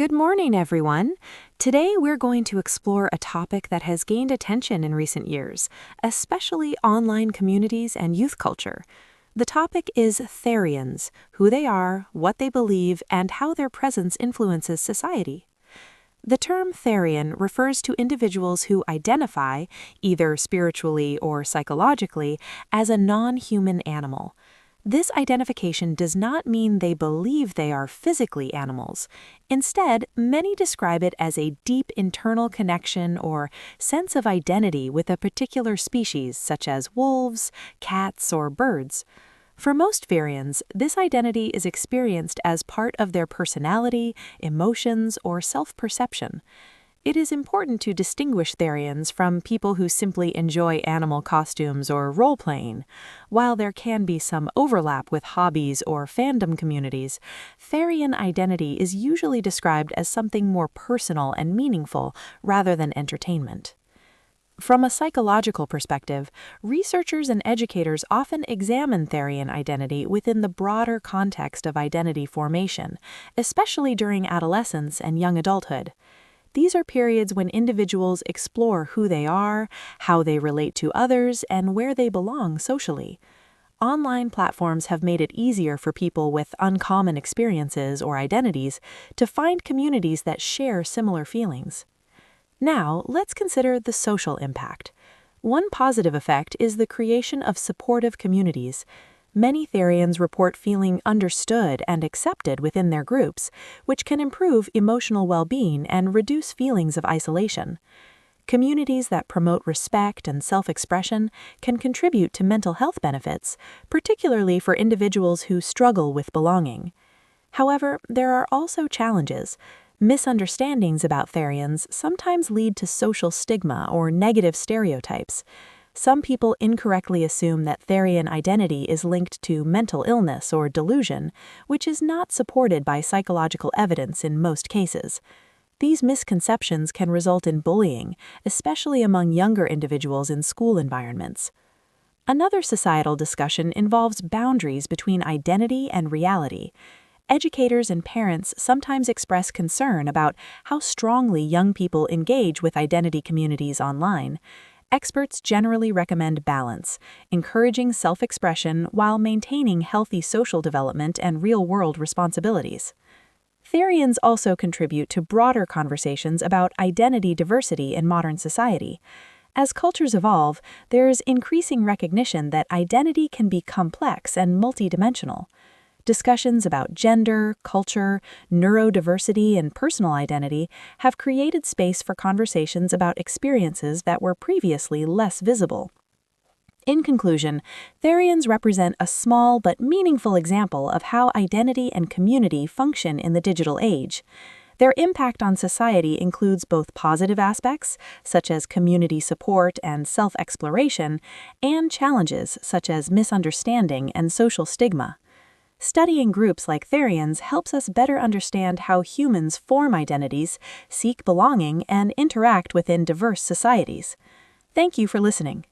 Good morning, everyone. Today we're going to explore a topic that has gained attention in recent years, especially online communities and youth culture. The topic is Therians, who they are, what they believe, and how their presence influences society. The term Therian refers to individuals who identify, either spiritually or psychologically, as a non-human animal. This identification does not mean they believe they are physically animals. Instead, many describe it as a deep internal connection or sense of identity with a particular species, such as wolves, cats, or birds. For most Therians, this identity is experienced as part of their personality, emotions, or self-perception. It is important to distinguish Therians from people who simply enjoy animal costumes or role-playing. While there can be some overlap with hobbies or fandom communities, Therian identity is usually described as something more personal and meaningful rather than entertainment. From a psychological perspective, researchers and educators often examine Therian identity within the broader context of identity formation, especially during adolescence and young adulthood. These are periods when individuals explore who they are, how they relate to others, and where they belong socially. Online platforms have made it easier for people with uncommon experiences or identities to find communities that share similar feelings. Now, let's consider the social impact. One positive effect is the creation of supportive communities. Many Therians report feeling understood and accepted within their groups, which can improve emotional well-being and reduce feelings of isolation. Communities that promote respect and self-expression can contribute to mental health benefits, particularly for individuals who struggle with belonging. However, there are also challenges. Misunderstandings about Therians sometimes lead to social stigma or negative stereotypes. Some people incorrectly assume that Therian identity is linked to mental illness or delusion, which is not supported by psychological evidence in most cases. These misconceptions can result in bullying, especially among younger individuals in school environments. Another societal discussion involves boundaries between identity and reality. Educators and parents sometimes express concern about how strongly young people engage with identity communities online. Experts generally recommend balance, encouraging self-expression while maintaining healthy social development and real-world responsibilities. Therians also contribute to broader conversations about identity diversity in modern society. As cultures evolve, there is increasing recognition that identity can be complex and multidimensional. Discussions about gender, culture, neurodiversity, and personal identity have created space for conversations about experiences that were previously less visible. In conclusion, Therians represent a small but meaningful example of how identity and community function in the digital age. Their impact on society includes both positive aspects, such as community support and self-exploration, and challenges, such as misunderstanding and social stigma. Studying groups like Therians helps us better understand how humans form identities, seek belonging, and interact within diverse societies. Thank you for listening.